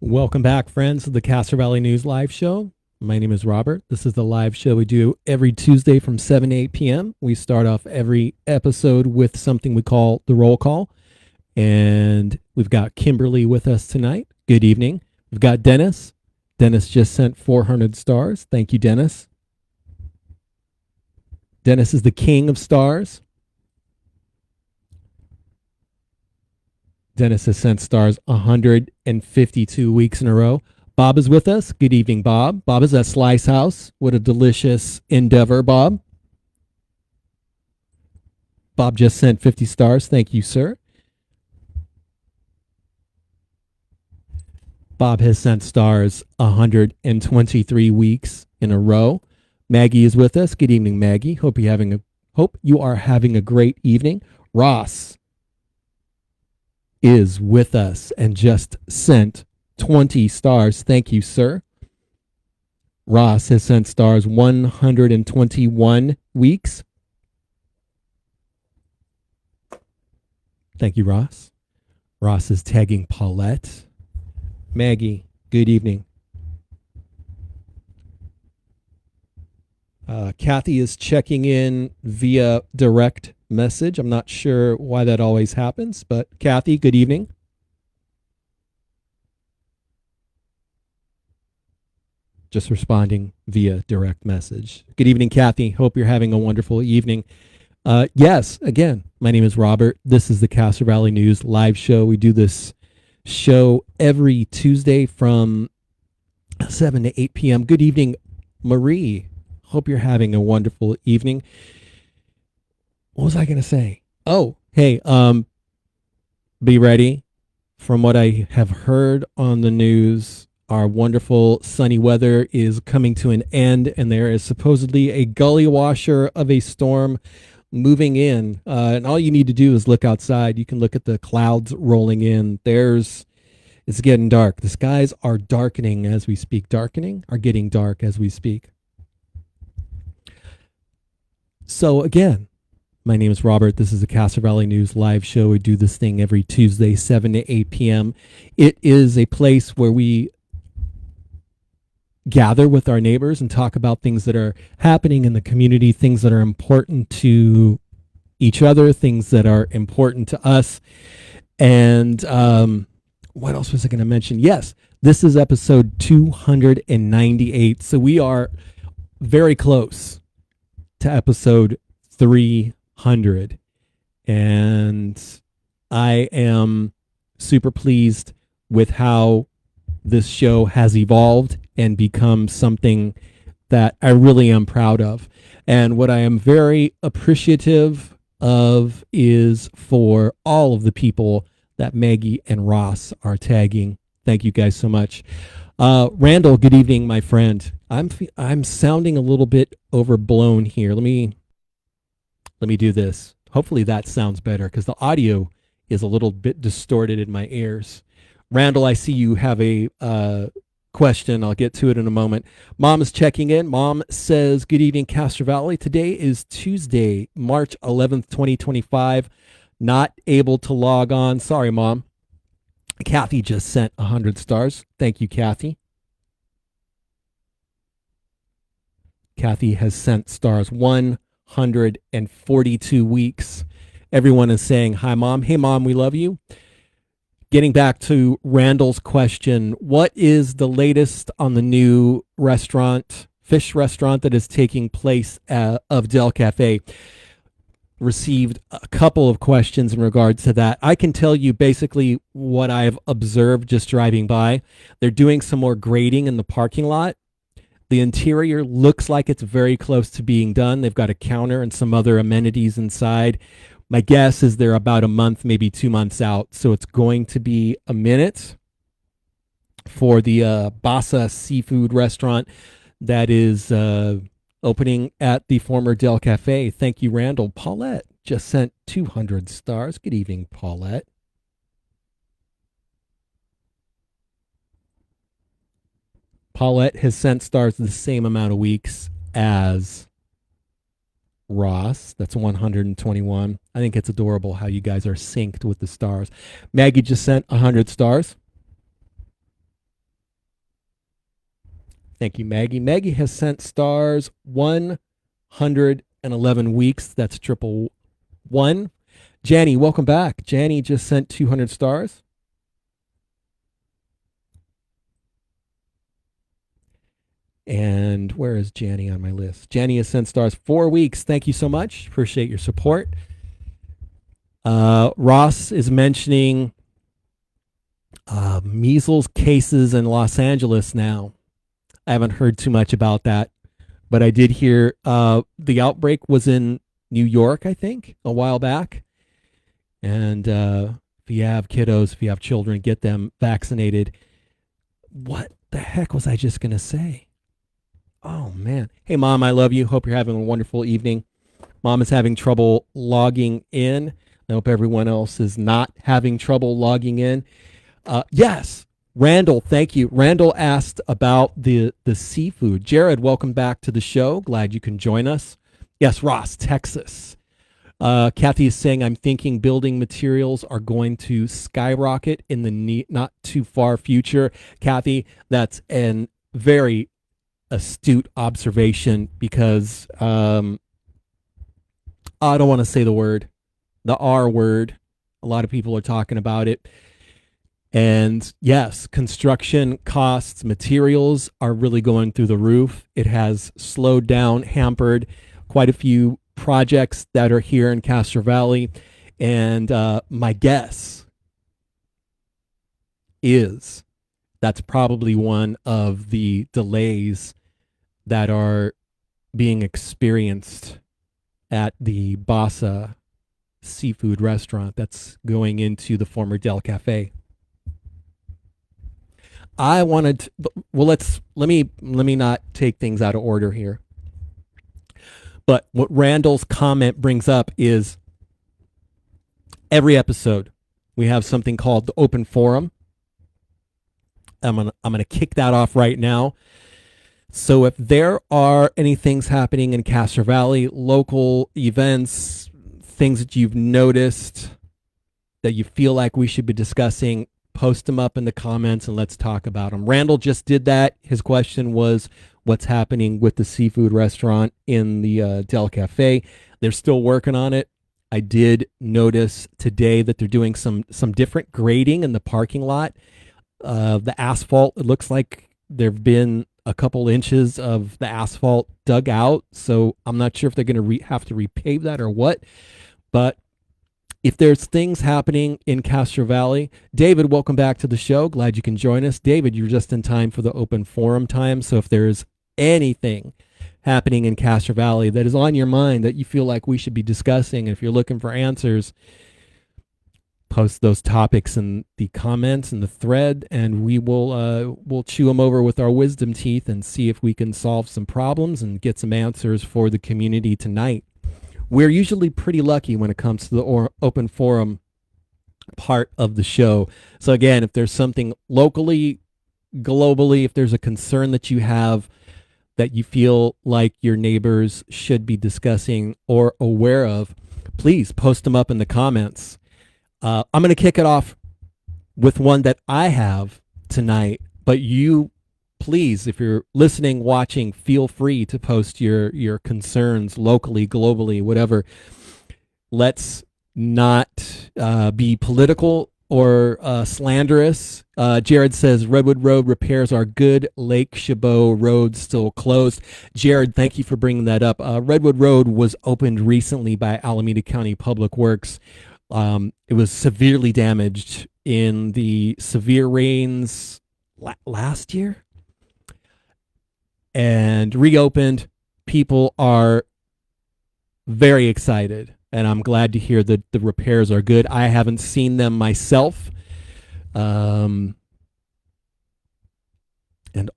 Welcome back, friends, to the Castro Valley News Live Show. My name is Robert. This is the live show we do every Tuesday from 7 to 8 p.m. We start off every episode with something we call the roll call. And we've got Kimberly with us tonight. Good evening. We've got Dennis. Dennis just sent 400 stars. Thank you, Dennis. Dennis is the king of stars. Dennis has sent stars 152 weeks in a row. Bob is with us. Good evening, Bob. Bob is at Slice House. What a delicious endeavor, Bob. Bob just sent 50 stars. Thank you, sir. Bob has sent stars 123 weeks in a row. Maggie is with us. Good evening, Maggie. Hope you are having a great evening. Ross is with us and just sent 20 stars. Thank you, sir. Ross has sent stars 121 weeks. Thank you, Ross. Ross is tagging Paulette. Maggie, good evening. Kathy is checking in via direct message. I'm not sure why that always happens, but Kathy, good evening. Just responding via direct message. Good evening, Kathy. Hope you're having a wonderful evening. Yes, again, my name is Robert. This is the Castro Valley News live show. We do this show every Tuesday from 7 to 8 p.m. Good evening, Marie. Hope you're having a wonderful evening. What was I going to say? Oh, hey, be ready. From what I have heard on the news, our wonderful sunny weather is coming to an end, and there is supposedly a gully washer of a storm moving in. And all you need to do is look outside. You can look at the clouds rolling in. It's getting dark. The skies are darkening as we speak. Are getting dark as we speak. So again, my name is Robert. This is the Castro Valley News live show. We do this thing every Tuesday, 7 to 8 p.m. It is a place where we gather with our neighbors and talk about things that are happening in the community, things that are important to each other, things that are important to us. And what else was I going to mention? Yes, this is episode 298. So we are very close to episode 300. And I am super pleased with how this show has evolved and become something that I really am proud of. And what I am very appreciative of is for all of the people that Maggie and Ross are tagging. Thank you guys so much. Randall, good evening, my friend. I'm sounding a little bit overblown here. Let me do this. Hopefully that sounds better because the audio is a little bit distorted in my ears. Randall, I see you have a question. I'll get to it in a moment. Mom is checking in. Mom says, good evening, Castro Valley. Today is Tuesday, March 11th, 2025. Not able to log on. Sorry, Mom. Kathy just sent 100 stars. Thank you, Kathy. Kathy has sent stars 142 weeks. Everyone is saying, hi, Mom. Hey, Mom, we love you. Getting back to Randall's question, what is the latest on the new fish restaurant that is taking place of Del Cafe? Received a couple of questions in regards to that. I can tell you basically what I've observed just driving by. They're doing some more grading in the parking lot. The interior looks like it's very close to being done. They've got a counter and some other amenities inside. My guess is they're about a month, maybe 2 months out. So it's going to be a minute for the Basa Seafood Restaurant that is opening at the former Del Cafe. Thank you, Randall. Paulette just sent 200 stars. Good evening, Paulette. Paulette has sent stars the same amount of weeks as Ross. That's 121. I think it's adorable how you guys are synced with the stars. Maggie just sent 100 stars. Thank you, Maggie. Maggie has sent stars 111 weeks. That's triple one. Janny, welcome back. Janny just sent 200 stars. And where is Janny on my list? Janny has sent stars 4 weeks. Thank you so much. Appreciate your support. Ross is mentioning measles cases in Los Angeles now. I haven't heard too much about that, but I did hear the outbreak was in New York, I think, a while back. And if you have kiddos, if you have children, get them vaccinated. What the heck was I just going to say? Oh, man. Hey, Mom, I love you. Hope you're having a wonderful evening. Mom is having trouble logging in. I hope everyone else is not having trouble logging in. Yes, Randall, thank you. Randall asked about the seafood. Jared, welcome back to the show. Glad you can join us. Yes, Ross, Texas. Kathy is saying, I'm thinking building materials are going to skyrocket in the not too far future. Kathy, that's a very astute observation because I don't want to say the R word. A lot of people are talking about it. And yes, construction costs, materials are really going through the roof. It has slowed down, hampered quite a few projects that are here in Castro Valley. And my guess is that's probably one of the delays that are being experienced at the Bassa seafood restaurant that's going into the former Del Cafe. I wanted to, well, let me not take things out of order here. But what Randall's comment brings up is every episode we have something called the open forum. I'm gonna kick that off right now. So if there are any things happening in Castro Valley, local events, things that you've noticed that you feel like we should be discussing, post them up in the comments and let's talk about them. Randall just did that. His question was what's happening with the seafood restaurant in the Del Cafe. They're still working on it. I did notice today that they're doing some different grading in the parking lot. The asphalt, it looks like there have been a couple inches of the asphalt dug out. So I'm not sure if they're going to have to repave that or what. But if there's things happening in Castro Valley, David, welcome back to the show. Glad you can join us. David, you're just in time for the open forum time. So if there's anything happening in Castro Valley that is on your mind that you feel like we should be discussing, if you're looking for answers, post those topics in the comments and the thread, and we will we'll chew them over with our wisdom teeth and see if we can solve some problems and get some answers for the community tonight. We're usually pretty lucky when it comes to the open forum part of the show. So again, if there's something locally, globally, if there's a concern that you have that you feel like your neighbors should be discussing or aware of, please post them up in the comments. I'm going to kick it off with one that I have tonight, but you, please, if you're listening, watching, feel free to post your concerns locally, globally, whatever. Let's not be political or slanderous. Jared says Redwood Road repairs are good. Lake Chabot Road still closed. Jared, thank you for bringing that up. Redwood Road was opened recently by Alameda County Public Works. It was severely damaged in the severe rains last year and reopened. People are very excited, and I'm glad to hear that the repairs are good. I haven't seen them myself. And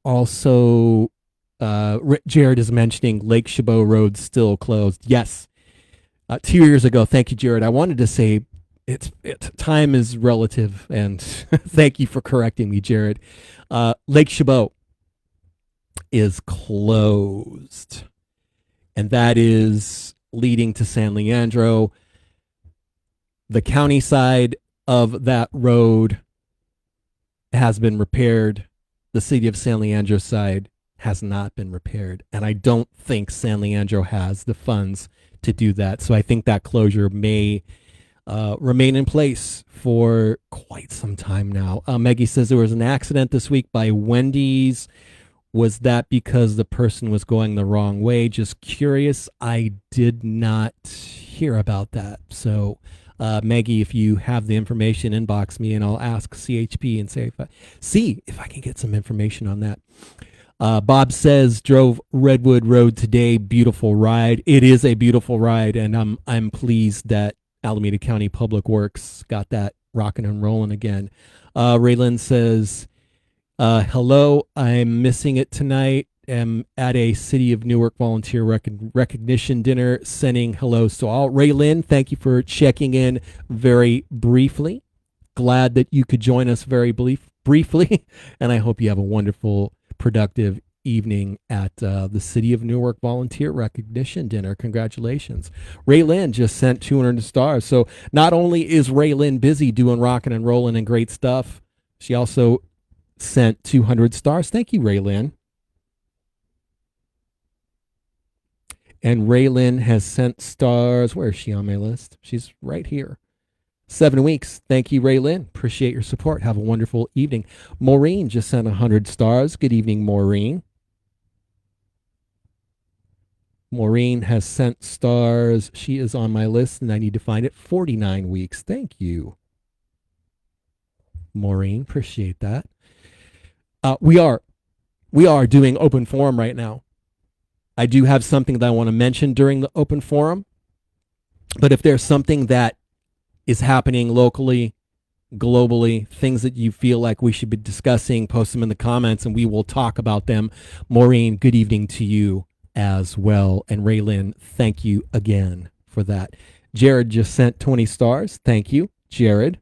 also, Jared is mentioning Lake Chabot Road still closed. Yes. 2 years ago, thank you, Jared. I wanted to say time is relative, and thank you for correcting me, Jared. Lake Chabot is closed, and that is leading to San Leandro. The county side of that road has been repaired. The city of San Leandro side has not been repaired. And I don't think San Leandro has the funds to do that. So I think that closure may remain in place for quite some time now. Maggie says there was an accident this week by Wendy's. Was that because the person was going the wrong way? Just curious. I did not hear about that. So, Maggie, if you have the information, inbox me and I'll ask CHP and see if I can get some information on that. Bob says drove Redwood Road today. Beautiful ride. It is a beautiful ride, and I'm pleased that Alameda County Public Works got that rocking and rolling again. Raylan says, hello, I'm missing it tonight. I'm at a City of Newark volunteer recognition dinner, sending hellos to all. Raylan, thank you for checking in very briefly. Glad that you could join us very briefly, and I hope you have a wonderful, productive evening at the City of Newark volunteer recognition dinner. Congratulations. Raylan just sent 200 stars. So not only is Raylan busy doing rocking and rolling and great stuff, she also sent 200 stars. Thank you, Raylan. And Raylan has sent stars. Where is she on my list? She's right here. 7 weeks. Thank you, Raylan. Appreciate your support. Have a wonderful evening. Maureen just sent 100 stars. Good evening, Maureen. Maureen has sent stars. She is on my list, and I need to find it. 49 weeks. Thank you, Maureen. Appreciate that. We are doing open forum right now. I do have something that I want to mention during the open forum, but if there's something that is happening locally, globally, things that you feel like we should be discussing, post them in the comments and we will talk about them. Maureen, good evening to you as well. And Raylan, thank you again for that. Jared just sent 20 stars. Thank you, Jared.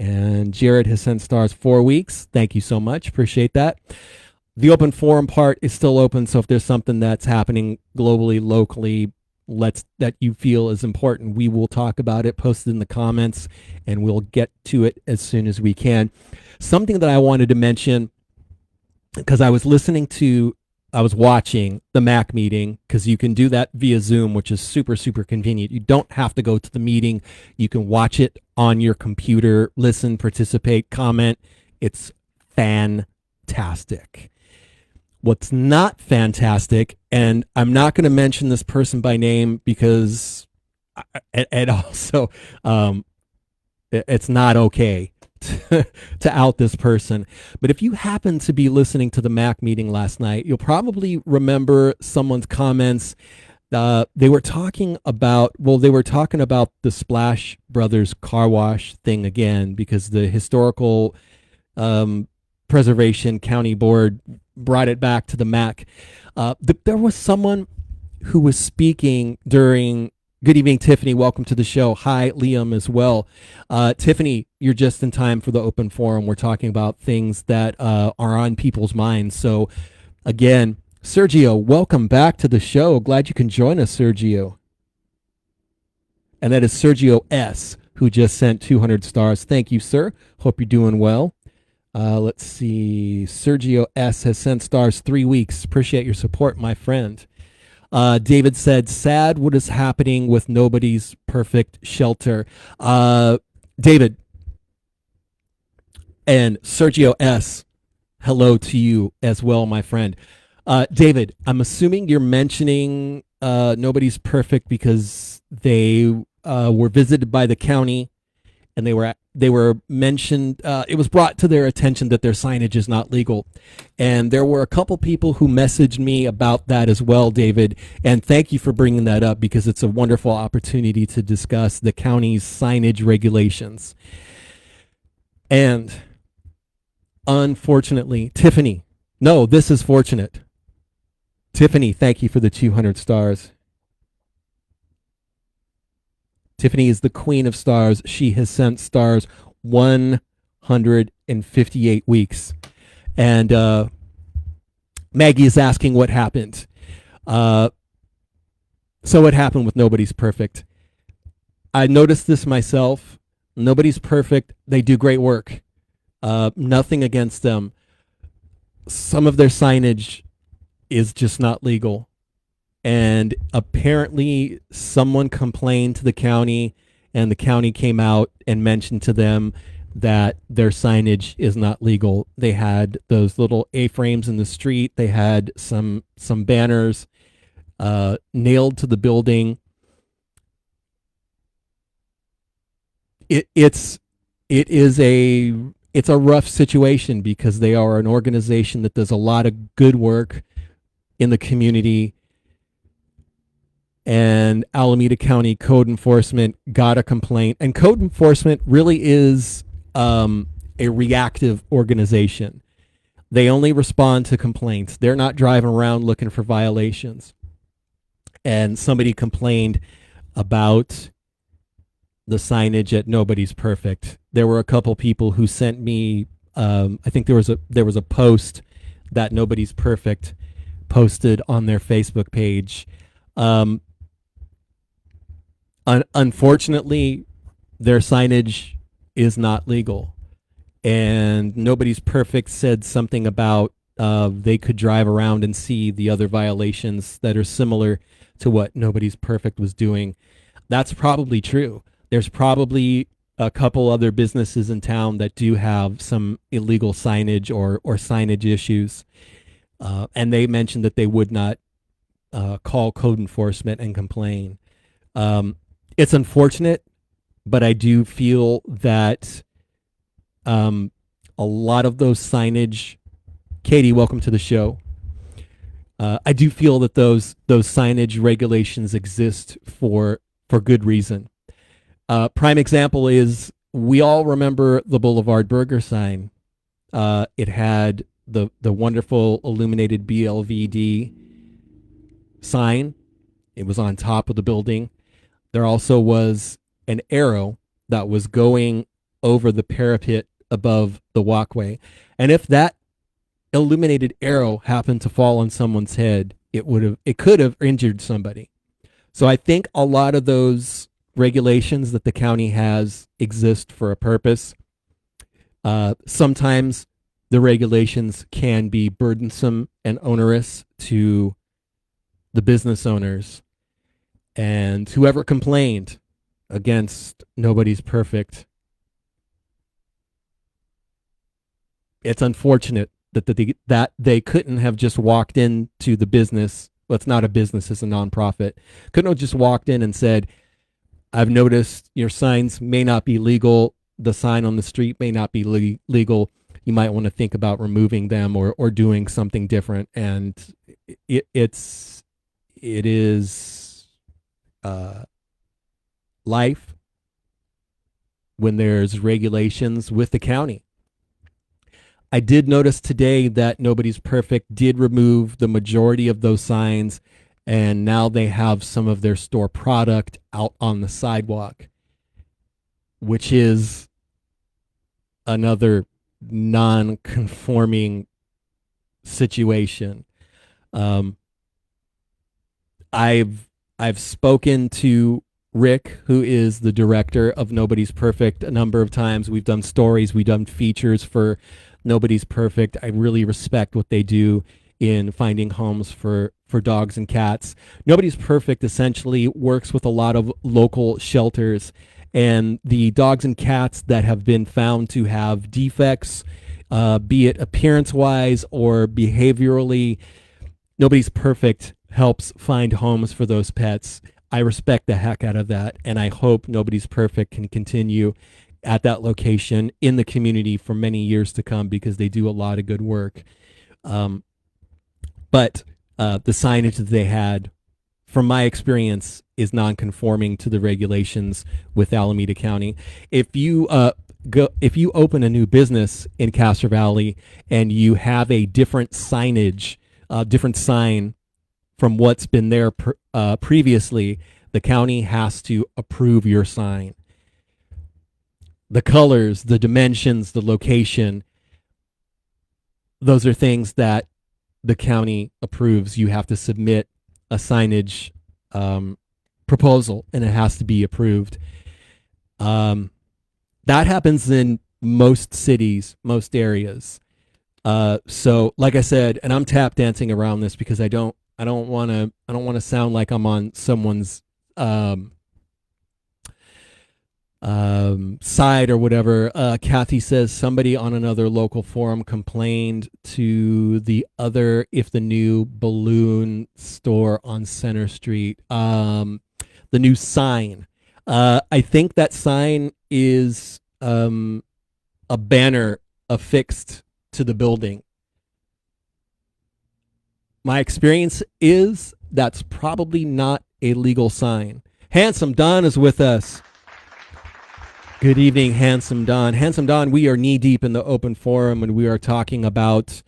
And Jared has sent stars 4 weeks. Thank you so much. Appreciate that. The open forum part is still open. So if there's something that's happening globally, locally, that you feel is important, we will talk about it, post it in the comments, and we'll get to it as soon as we can. Something that I wanted to mention, because I was watching the Mac meeting, because you can do that via Zoom, which is super, super convenient. You don't have to go to the meeting. You can watch it on your computer, listen, participate, comment. It's fantastic. What's not fantastic, and I'm not going to mention this person by name because, and also, it's not okay to out this person. But if you happen to be listening to the Mac meeting last night, you'll probably remember someone's comments. They were talking about the Splash Brothers car wash thing again, because the historical preservation county board brought it back to the Mac. There was someone who was speaking during, good evening, Tiffany, welcome to the show. Hi, Liam as well. Tiffany, you're just in time for the open forum. We're talking about things that are on people's minds. So again, Sergio, welcome back to the show. Glad you can join us, Sergio. And that is Sergio S., who just sent 200 stars. Thank you, sir. Hope you're doing well. Let's see. Sergio S. has sent stars 3 weeks. Appreciate your support, my friend. David said, sad what is happening with nobody's perfect shelter. David and Sergio S., hello to you as well, my friend. David, I'm assuming you're mentioning nobody's perfect because they were visited by the county, and they were mentioned, it was brought to their attention that their signage is not legal. And there were a couple people who messaged me about that as well, David. And thank you for bringing that up, because it's a wonderful opportunity to discuss the county's signage regulations. And unfortunately, Tiffany, no, this is fortunate. Tiffany, thank you for the 200 stars. Tiffany is the queen of stars. She has sent stars 158 weeks. And Maggie is asking what happened. So what happened with Nobody's Perfect? I noticed this myself. Nobody's Perfect. They do great work. Nothing against them. some of their signage is just not legal. And apparently, someone complained to the county, and the county came out and mentioned to them that their signage is not legal. They had those little A-frames in the street. They had some banners nailed to the building. It's a rough situation because they are an organization that does a lot of good work in the community, and Alameda County Code Enforcement got a complaint. And Code Enforcement really is a reactive organization. They only respond to complaints. They're not driving around looking for violations. And somebody complained about the signage at Nobody's Perfect. There were a couple people who sent me. I think there was a post that Nobody's Perfect posted on their Facebook page. Unfortunately, their signage is not legal, and Nobody's Perfect said something about they could drive around and see the other violations that are similar to what Nobody's Perfect was doing. That's probably true. There's probably a couple other businesses in town that do have some illegal signage or signage issues, and they mentioned that they would not call code enforcement and complain. It's unfortunate, but I do feel that a lot of those signage. Katie, welcome to the show. I do feel that those signage regulations exist for good reason. Prime example is we all remember the Boulevard Burger sign. It had the wonderful illuminated BLVD sign. It was on top of the building. There also was an arrow that was going over the parapet above the walkway. And if that illuminated arrow happened to fall on someone's head, it could have injured somebody. So I think a lot of those regulations that the county has exist for a purpose. Sometimes the regulations can be burdensome and onerous to the business owners. And whoever complained against Nobody's Perfect, it's unfortunate that they couldn't have just walked into the business. Well, it's not a business, it's a nonprofit. Couldn't have just walked in and said, I've noticed your signs may not be legal. The sign on the street may not be legal. You might want to think about removing them or doing something different. And it is life when there's regulations with the county. I did notice today that Nobody's Perfect did remove the majority of those signs, and now they have some of their store product out on the sidewalk, which is another non-conforming situation. I've spoken to Rick, who is the director of Nobody's Perfect, a number of times. We've done stories, we've done features for Nobody's Perfect. I really respect what they do in finding homes for dogs and cats. Nobody's Perfect essentially works with a lot of local shelters, and the dogs and cats that have been found to have defects, be it appearance-wise or behaviorally, Nobody's Perfect helps find homes for those pets. I respect the heck out of that, and I hope Nobody's Perfect can continue at that location in the community for many years to come, because they do a lot of good work. But the signage that they had, from my experience, is non-conforming to the regulations with Alameda County. If you open a new business in Castro Valley and you have a different signage, different sign from what's been there previously, the county has to approve your sign. The colors, the dimensions, the location, those are things that the county approves. You have to submit a signage proposal, and it has to be approved. That happens in most cities, most areas. So like I said, and I'm tap dancing around this because I don't want to sound like I'm on someone's um, side or whatever. Kathy says somebody on another local forum complained to the other if the new balloon store on Center Street, the new sign. I think that sign is a banner affixed to the building. My experience is that's probably not a legal sign. Handsome Don is with us. Good evening, Handsome Don. Handsome Don, we are knee deep in the open forum and we are talking about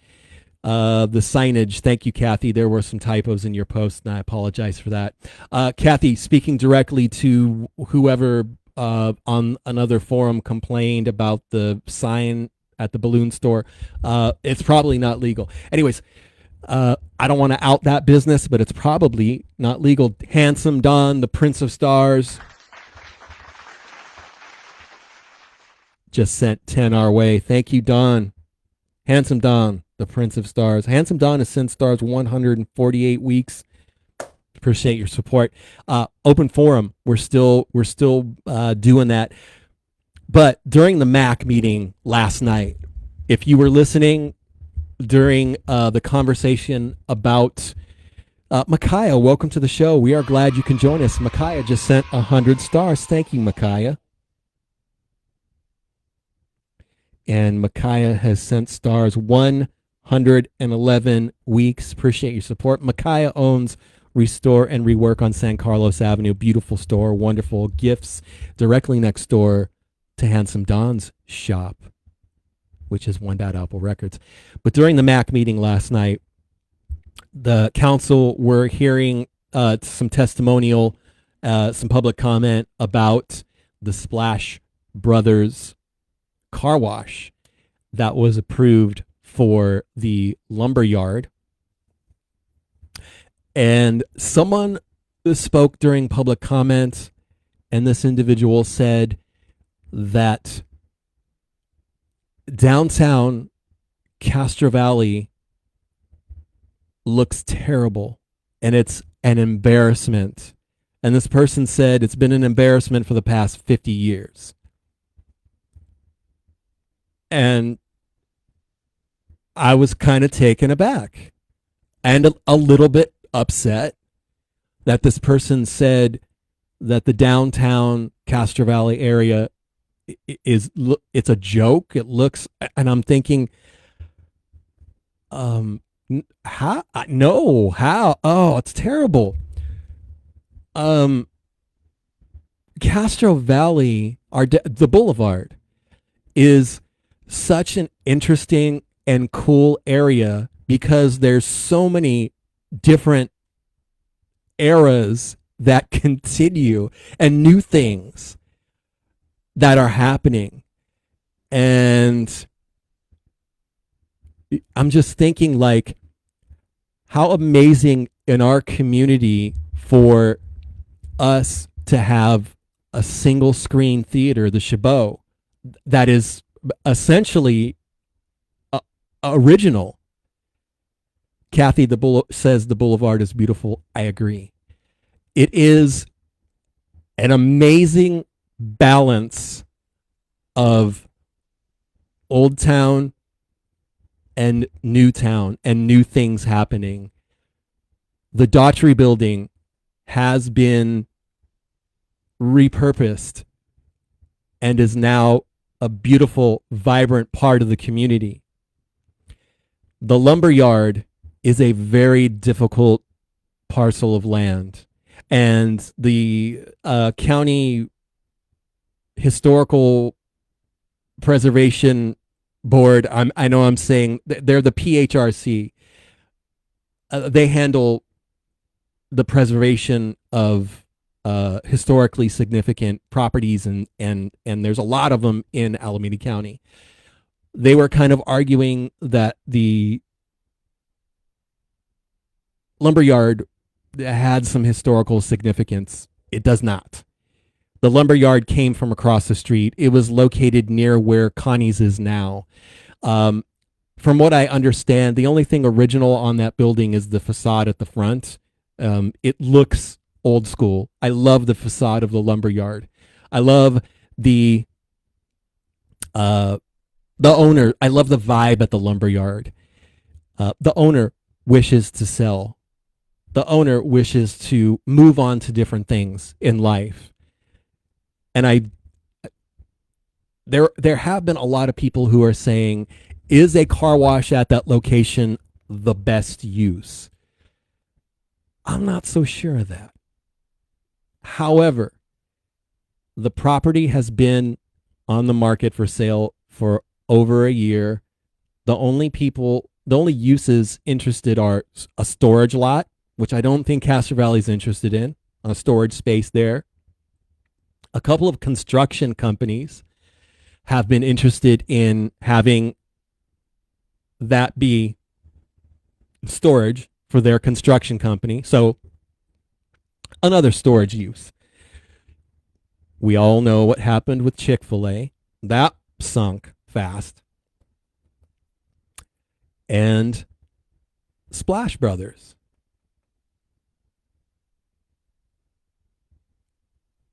the signage. Thank you, Kathy. There were some typos in your post, and I apologize for that. Kathy, speaking directly to whoever on another forum complained about the sign at the balloon store, it's probably not legal. Anyways, I don't want to out that business, but it's probably not legal. Handsome Don, the Prince of Stars, just sent 10 our way. Thank you, Don. Handsome Don, the Prince of Stars. Handsome Don has sent stars 148 weeks. Appreciate your support. Open forum, we're still doing that. But during the MAC meeting last night, if you were listening during the conversation about Micaiah, welcome to the show. We are glad you can join us. Micaiah just sent 100 stars. Thank you, Micaiah. And Micaiah has sent stars 111 weeks. Appreciate your support. Micaiah owns Restore and Rework on San Carlos Avenue. Beautiful store, wonderful gifts directly next door to Handsome Don's shop, which is One Dot Apple Records. But during the MAC meeting last night, the council were hearing some testimonial, some public comment about the Splash Brothers car wash that was approved for the lumber yard. And someone spoke during public comment, and this individual said that downtown Castro Valley looks terrible and it's an embarrassment. And this person said it's been an embarrassment for the past 50 years. And I was kind of taken aback and a little bit upset that this person said that the downtown Castro Valley area it's a joke. It looks, and I'm thinking, how? No, how? Oh, it's terrible. Castro Valley, the boulevard, is such an interesting and cool area because there's so many different eras that continue and new things that are happening. And I'm just thinking, like, how amazing in our community for us to have a single screen theater, the Chabot, that is essentially original. Kathy says the boulevard is beautiful. I agree. It is an amazing balance of old town and new town and new things happening. The Daughtry building has been repurposed and is now a beautiful, vibrant part of the community. The lumberyard is a very difficult parcel of land, and the county historical preservation board, I know I'm saying they're the PHRC. They handle the preservation of historically significant properties, and there's a lot of them in Alameda County. They were kind of arguing that the lumberyard had some historical significance. It does not. The lumberyard came from across the street. It was located near where Connie's is now. from what I understand, the only thing original on that building is the facade at the front. It looks old school. I love the facade of the lumberyard. I love the owner. I love the vibe at the lumberyard. The owner wishes to sell. The owner wishes to move on to different things in life. And there have been a lot of people who are saying, is a car wash at that location the best use? I'm not so sure of that. However, the property has been on the market for sale for over a year. The only uses interested are a storage lot, which I don't think Castro Valley's interested in, a storage space there. A couple of construction companies have been interested in having that be storage for their construction company. So another storage use. We all know what happened with Chick-fil-A. That sunk fast. And Splash Brothers.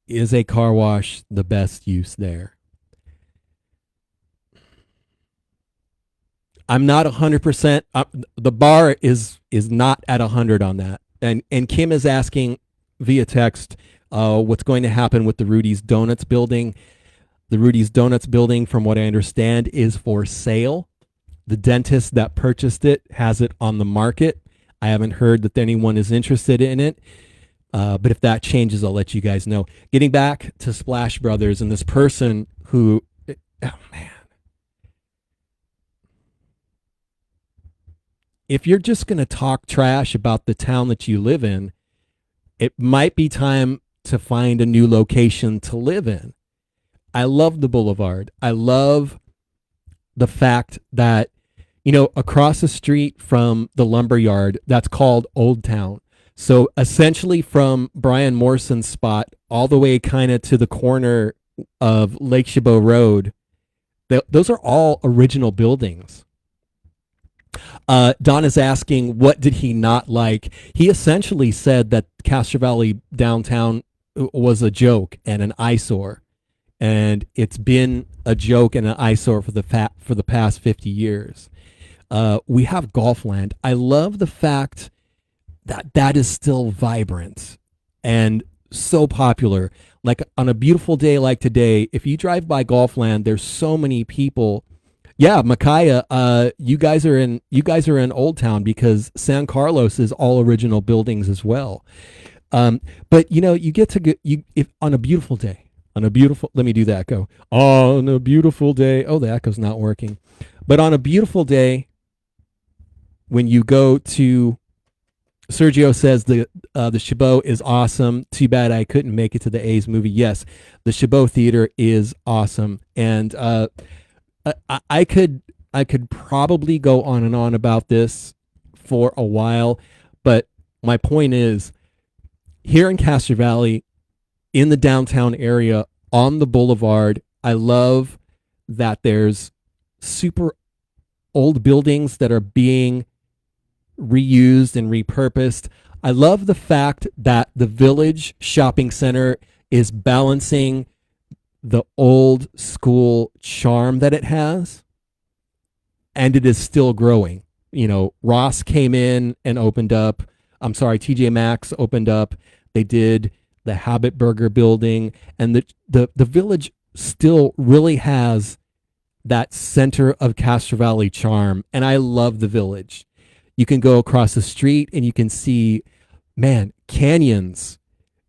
Is a car wash the best use there? I'm not 100%. The bar is not at 100 on that. And Kim is asking via text what's going to happen with the Rudy's Donuts building. The Rudy's Donuts building, from what I understand, is for sale. The dentist that purchased it has it on the market. I haven't heard that anyone is interested in it. But if that changes, I'll let you guys know. Getting back to Splash Brothers and this person who, oh man. If you're just going to talk trash about the town that you live in, it might be time to find a new location to live in. I love the Boulevard. I love the fact that, across the street from the lumberyard, that's called Old Town. So essentially from Brian Morson's spot all the way kind of to the corner of Lake Chabot Road, those are all original buildings. Don is asking, what did he not like? He essentially said that Castro Valley downtown was a joke and an eyesore. And it's been a joke and an eyesore for the past 50 years. We have Golfland. I love the fact that is still vibrant and so popular. Like on a beautiful day like today, if you drive by Golfland, there's so many people. Yeah, Micaiah, you guys are in Old Town because San Carlos is all original buildings as well. But you get to go, if on a beautiful day, let me do the echo. On a beautiful day. Oh, the echo's not working. But on a beautiful day, when you go to, Sergio says the Chabot is awesome. Too bad I couldn't make it to the A's movie. Yes, the Chabot Theater is awesome, and I could probably go on and on about this for a while, but my point is, here in Castro Valley, in the downtown area, on the boulevard, I love that there's super old buildings that are being reused and repurposed. I love the fact that the Village Shopping Center is balancing the old school charm that it has, and it is still growing. Ross came in and opened up. I'm sorry, TJ Maxx opened up. They did the Habit Burger building, and the Village still really has that center of Castro Valley charm, and I love the Village. You can go across the street and you can see, canyons.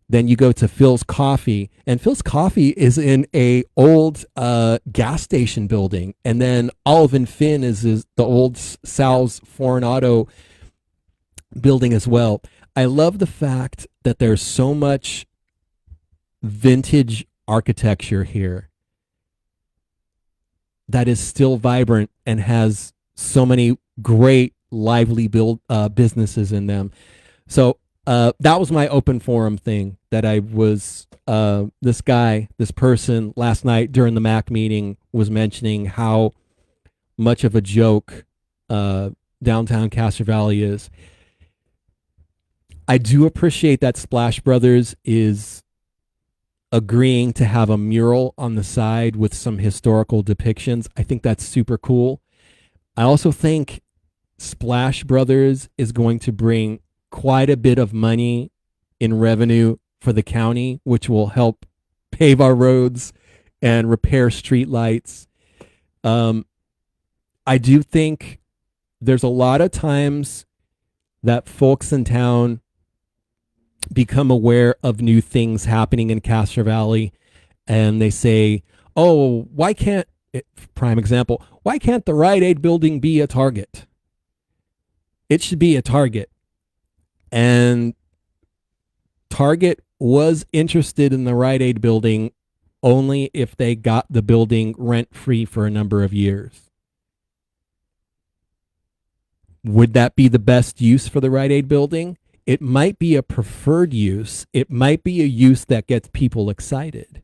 Then you go to Phil's Coffee, and Phil's Coffee is in a old gas station building. And then Olive and Finn is the old Sal's Foreign Auto building as well. I love the fact that there's so much vintage architecture here that is still vibrant and has so many great lively businesses in them. So that was my open forum thing that I was, this person last night during the MAC meeting was mentioning how much of a joke downtown Castro Valley is. I do appreciate that Splash Brothers is agreeing to have a mural on the side with some historical depictions. I think that's super cool. I also think Splash Brothers is going to bring quite a bit of money in revenue for the county, which will help pave our roads and repair streetlights. I do think there's a lot of times that folks in town become aware of new things happening in Castro Valley, and they say, oh, why can't, prime example, why can't the Rite Aid building be a Target? It should be a Target. And Target was interested in the Rite Aid building only if they got the building rent-free for a number of years. Would that be the best use for the Rite Aid building? It might be a preferred use. It might be a use that gets people excited.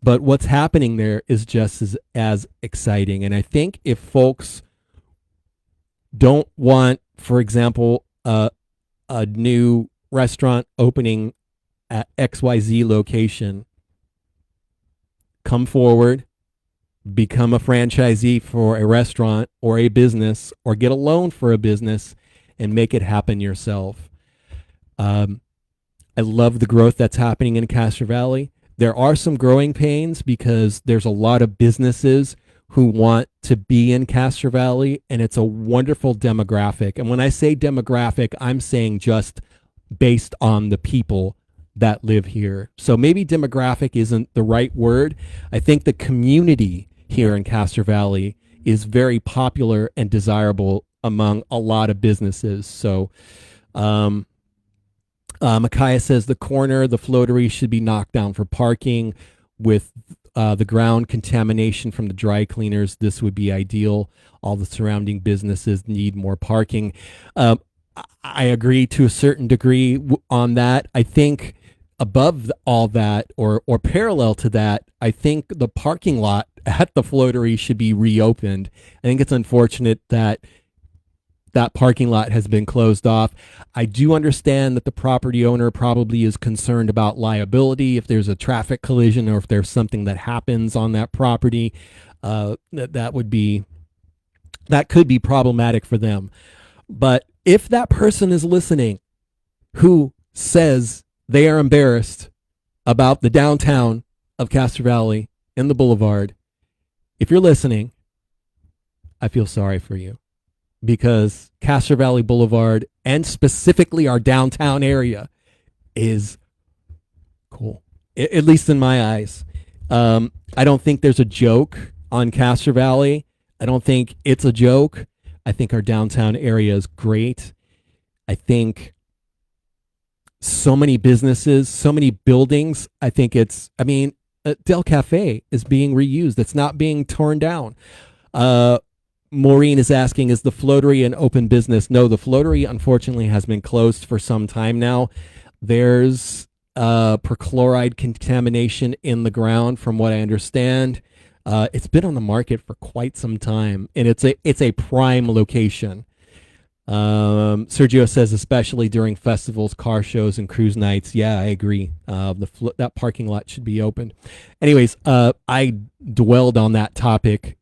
But what's happening there is just as exciting. And I think if folks don't want, for example, a new restaurant opening at XYZ location, come forward, become a franchisee for a restaurant or a business, or get a loan for a business and make it happen yourself. I love the growth that's happening in Castro Valley. There are some growing pains because there's a lot of businesses who want to be in Castro Valley, and it's a wonderful demographic. And when I say demographic, I'm saying just based on the people that live here. So maybe demographic isn't the right word. I think the community here in Castro Valley is very popular and desirable among a lot of businesses. So Micaiah says the corner, the floatery should be knocked down for parking. With the ground contamination from the dry cleaners, this would be ideal. All the surrounding businesses need more parking. I agree to a certain degree on that. I think above all that, or parallel to that, I think the parking lot at the floatery should be reopened. I think it's unfortunate that that parking lot has been closed off. I do understand that the property owner probably is concerned about liability if there's a traffic collision or if there's something that happens on that property. That could be problematic for them. But if that person is listening who says they are embarrassed about the downtown of Castro Valley and the Boulevard, if you're listening, I feel sorry for you. Because Castro Valley Boulevard, and specifically our downtown area, is cool, at least in my eyes. I don't think there's a joke on Castro Valley. I don't think it's a joke. I think our downtown area is great. I think so many businesses, so many buildings. I think Del Cafe is being reused. It's not being torn down. Maureen is asking, is the floatery an open business? No, the floatery, unfortunately, has been closed for some time now. There's perchloride contamination in the ground, from what I understand. It's been on the market for quite some time, and it's a prime location. Sergio says, especially during festivals, car shows, and cruise nights. Yeah, I agree. That parking lot should be opened. Anyways, I dwelled on that topic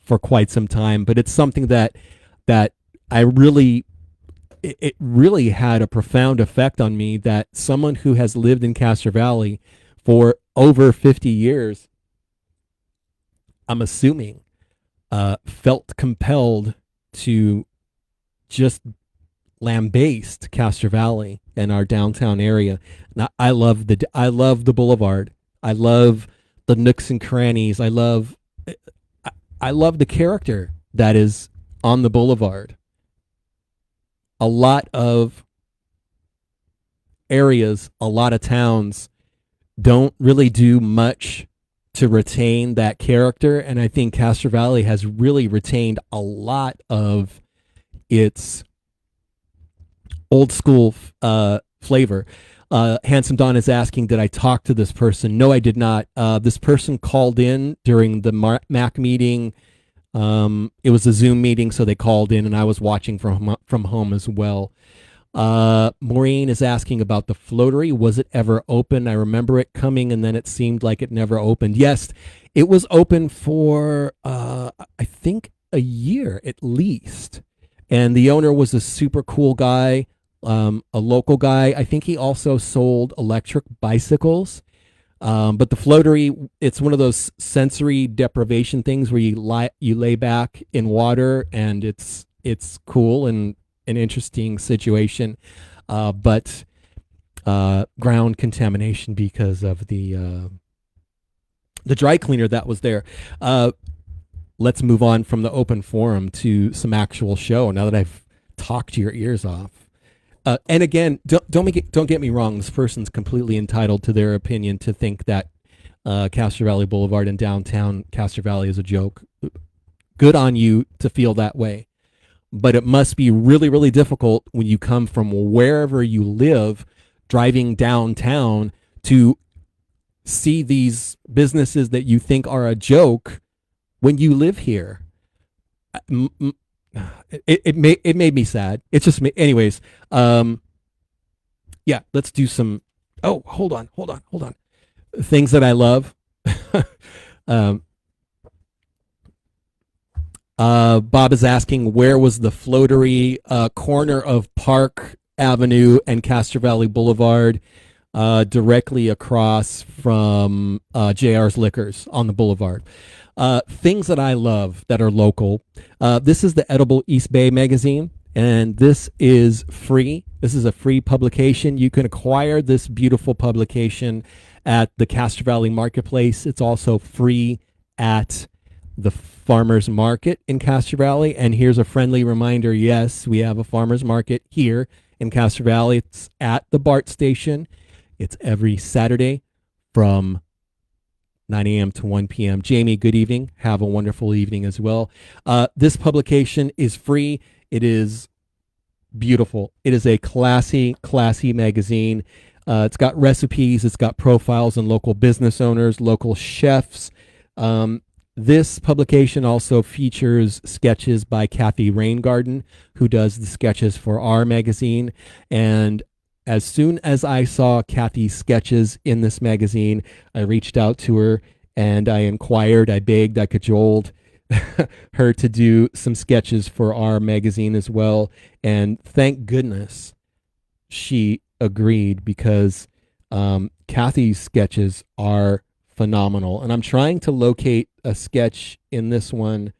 for quite some time, but it's something that I really, it really had a profound effect on me, that someone who has lived in Castro Valley for over 50 years, I'm assuming, felt compelled to just lambaste Castro Valley and our downtown area. Now, I love the Boulevard. I love the nooks and crannies. I love the character that is on the Boulevard. A lot of areas, a lot of towns don't really do much to retain that character, and I think Castro Valley has really retained a lot of its old school flavor. Handsome Don is asking, did I talk to this person? No, I did not. This person called in during the MAC meeting It was a Zoom meeting, so they called in, and I was watching from home as well. Maureen is asking about the floatery. Was it ever open? I remember it coming, and then it seemed like it never opened. Yes, it was open for I think a year at least, and the owner was a super cool guy, a local guy. I think he also sold electric bicycles. But the floatery, it's one of those sensory deprivation things where you lay back in water, and it's cool and an interesting situation, but ground contamination because of the dry cleaner that was there. Let's move on from the open forum to some actual show. Now that I've talked your ears off. And again, don't get me wrong. This person's completely entitled to their opinion to think that Castro Valley Boulevard and downtown Castro Valley is a joke. Good on you to feel that way. But it must be really, really difficult when you come from wherever you live, driving downtown to see these businesses that you think are a joke when you live here. It made me sad. It's just me. Anyways, yeah, let's do some. Oh, hold on. Things that I love. Bob is asking, where was the floatery? Corner of Park Avenue and Castro Valley Boulevard, directly across from JR's Liquors on the boulevard. Things that I love that are local. This is the Edible East Bay magazine, and this is free. This is a free publication. You can acquire this beautiful publication at the Castro Valley Marketplace. It's also free at the Farmers Market in Castro Valley. And here's a friendly reminder. Yes, we have a farmers market here in Castro Valley. It's at the BART station. It's every Saturday from 9 a.m. to 1 p.m. Jamie, good evening. Have a wonderful evening as well. This publication is free. It is beautiful. It is a classy magazine. It's got recipes. It's got profiles on local business owners, local chefs. This publication also features sketches by Kathy Raingarden, who does the sketches for our magazine. And as soon as I saw Kathy's sketches in this magazine, I reached out to her and I inquired, I begged, I cajoled her to do some sketches for our magazine as well. And thank goodness she agreed, because Kathy's sketches are phenomenal. And I'm trying to locate a sketch in this one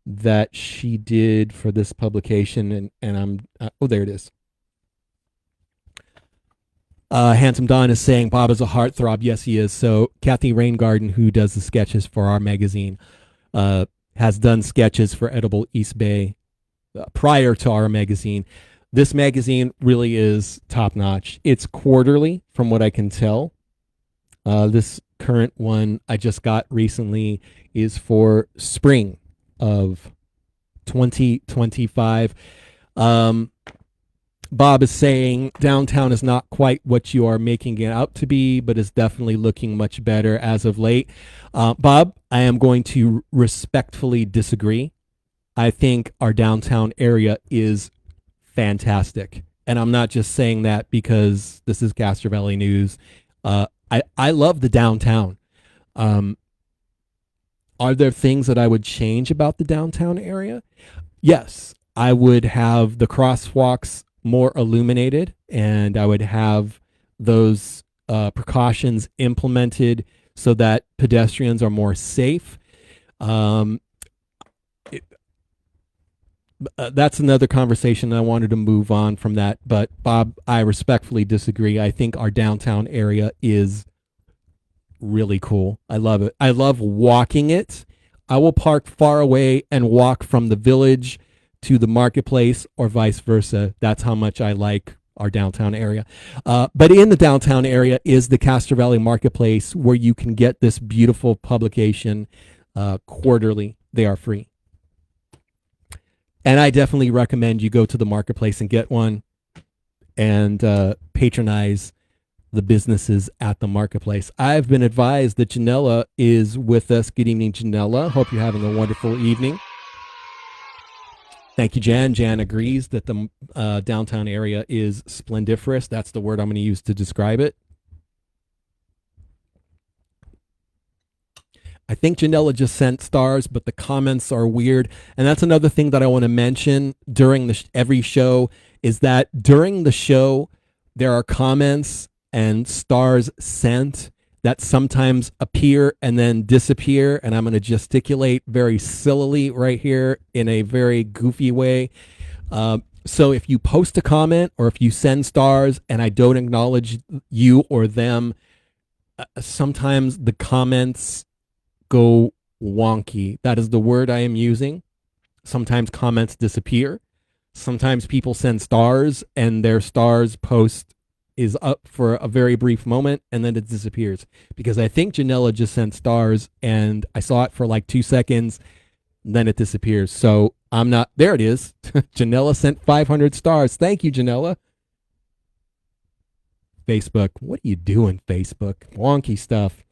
that she did for this publication. And I'm, oh, there it is. Handsome Don is saying Bob is a heartthrob. Yes, he is. So Kathy Raingarden, who does the sketches for our magazine, has done sketches for Edible East Bay prior to our magazine. This magazine really is top notch. It's quarterly, from what I can tell. This current one I just got recently is for spring of 2025. Bob is saying downtown is not quite what you are making it out to be, but is definitely looking much better as of late. Bob, I am going to respectfully disagree. I think our downtown area is fantastic. And I'm not just saying that because this is Castro Valley News. I love the downtown. Are there things that I would change about the downtown area? Yes, I would have the crosswalks more illuminated, and I would have those precautions implemented so that pedestrians are more safe. That's another conversation. I wanted to move on from that, but Bob, I respectfully disagree. I think our downtown area is really cool. I love it. I love walking it. I will park far away and walk from the village to the marketplace or vice versa. That's how much I like our downtown area. But in the downtown area is the Castro Valley Marketplace, where you can get this beautiful publication quarterly. They are free. And I definitely recommend you go to the marketplace and get one and patronize the businesses at the marketplace. I've been advised that Janella is with us. Good evening, Janella. Hope you're having a wonderful evening. Thank you, Jan. Jan agrees that the downtown area is splendiferous. That's the word I'm going to use to describe it. I think Janella just sent stars, but the comments are weird. And that's another thing that I want to mention during every show is that during the show, there are comments and stars sent that sometimes appear and then disappear. And I'm going to gesticulate very sillily right here in a very goofy way. So if you post a comment or if you send stars and I don't acknowledge you or them, sometimes the comments go wonky. That is the word I am using. Sometimes comments disappear. Sometimes people send stars and their stars post is up for a very brief moment and then it disappears. Because I think Janella just sent stars and I saw it for like 2 seconds, then it disappears. So I'm not, there it is. Janella sent 500 stars. Thank you, Janella. Facebook, what are you doing, Facebook? Wonky stuff.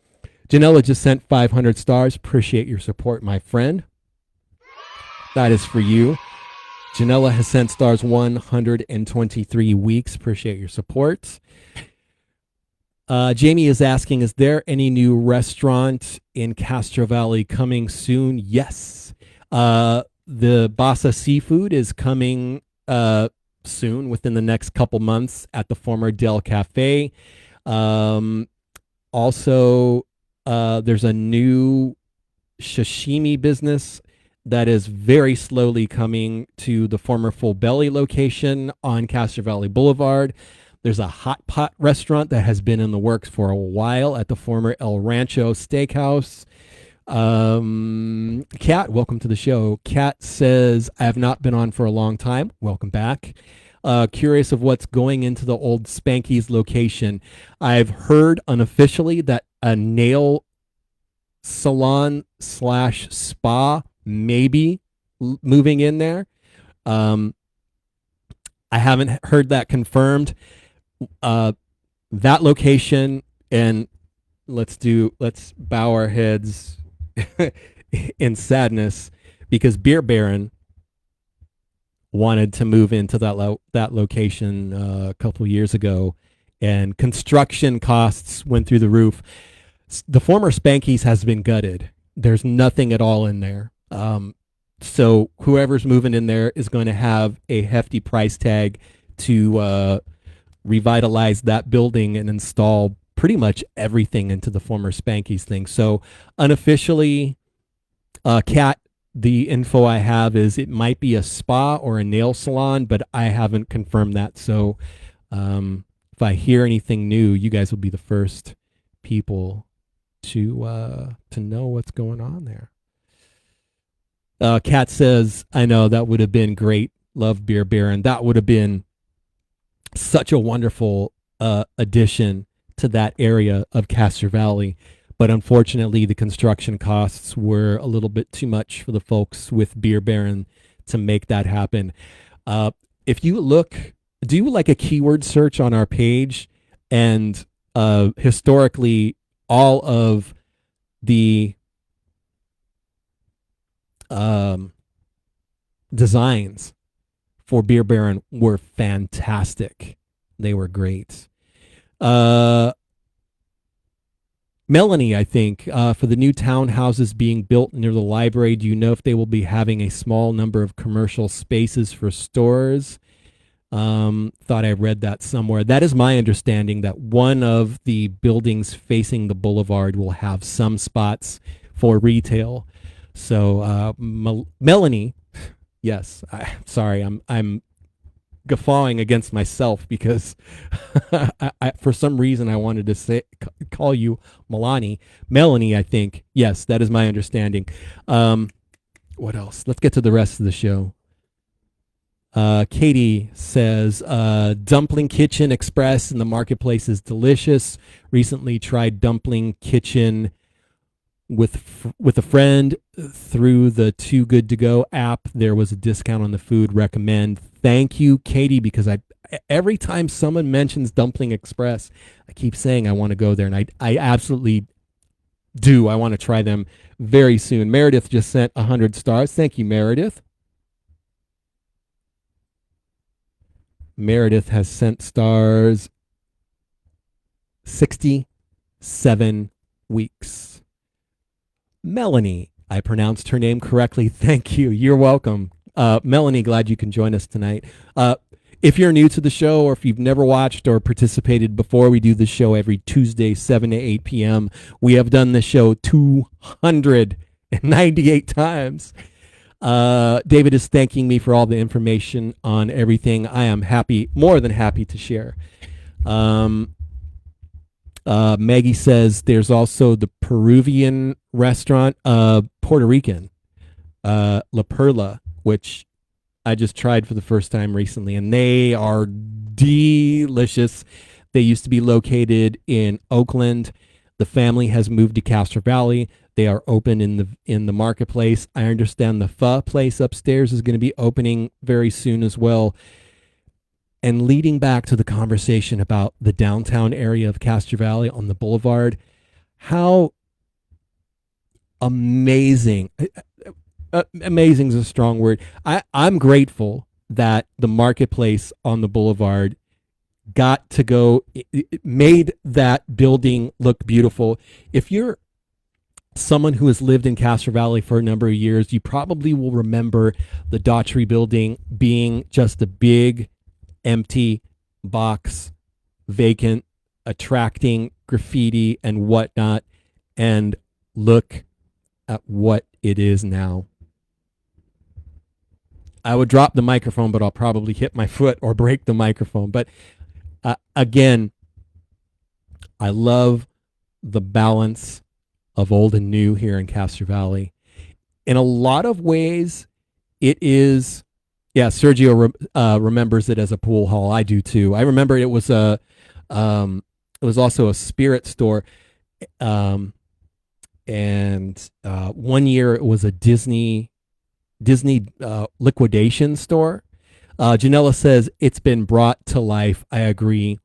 Janella just sent 500 stars. Appreciate your support, my friend. That is for you. Janella has sent stars 123 weeks. Appreciate your support. Jamie is asking, is there any new restaurant in Castro Valley coming soon? Yes. The Bassa Seafood is coming soon, within the next couple months, at the former Del Cafe. Also, there's a new sashimi business that is very slowly coming to the former Full Belly location on Castro Valley Boulevard. There's a hot pot restaurant that has been in the works for a while at the former El Rancho Steakhouse. Kat, welcome to the show. Kat says, I have not been on for a long time. Welcome back. Curious of what's going into the old Spanky's location. I've heard unofficially that a nail salon / spa maybe moving in there. I haven't heard that confirmed. That location, and let's bow our heads in sadness, because Beer Baron wanted to move into that location a couple of years ago, and construction costs went through the roof. The former Spanky's has been gutted. There's nothing at all in there. So whoever's moving in there is going to have a hefty price tag to revitalize that building and install pretty much everything into the former Spanky's thing. So unofficially, Kat, the info I have is it might be a spa or a nail salon, but I haven't confirmed that. So if I hear anything new, you guys will be the first people to know what's going on there. Kat says, I know, that would have been great. Love Beer Baron. That would have been such a wonderful addition to that area of Castro Valley. But unfortunately, the construction costs were a little bit too much for the folks with Beer Baron to make that happen. If you do like a keyword search on our page, and historically, all of the designs for Beer Baron were fantastic. They were great. Melanie, I think, for the new townhouses being built near the library, do you know if they will be having a small number of commercial spaces for stores? Thought I read that somewhere. That is my understanding, that one of the buildings facing the boulevard will have some spots for retail. So, Melanie, yes, sorry, I'm guffawing against myself because I for some reason I wanted to call you Melanie, I think. Yes, that is my understanding. What else? Let's get to the rest of the show. Katie says, Dumpling Kitchen Express in the marketplace is delicious. Recently tried Dumpling Kitchen with a friend through the Too Good To Go app. There was a discount on the food. Recommend. Thank you, Katie, because every time someone mentions Dumpling Express, I keep saying I want to go there, and I absolutely do. I want to try them very soon. Meredith just sent 100 stars. Thank you, Meredith. Meredith has sent stars 67 weeks. Melanie, I pronounced her name correctly. Thank you. You're welcome. Melanie, glad you can join us tonight. If you're new to the show, or if you've never watched or participated before, we do the show every Tuesday, 7 to 8 p.m. We have done the show 298 times. David is thanking me for all the information on everything. I am happy, more than happy to share. Maggie says there's also the Peruvian restaurant, Puerto Rican, La Perla, which I just tried for the first time recently, and they are delicious. They used to be located in Oakland. The family has moved to Castro Valley. They are open in the marketplace. I understand the pho place upstairs is going to be opening very soon as well. And leading back to the conversation about the downtown area of Castro Valley on the boulevard, how amazing. Amazing is a strong word. I'm grateful that the marketplace on the boulevard got to go, it made that building look beautiful. If you're someone who has lived in Castro Valley for a number of years, you probably will remember the Daughtry building being just a big, empty box, vacant, attracting graffiti and whatnot. And look at what it is now. I would drop the microphone, but I'll probably hit my foot or break the microphone. But again, I love the balance of old and new here in Castro Valley. In a lot of ways, it is, yeah, Sergio remembers it as a pool hall. I do too. I remember it was it was also a spirit store. And 1 year it was a Disney liquidation store. Janella says it's been brought to life. I agree.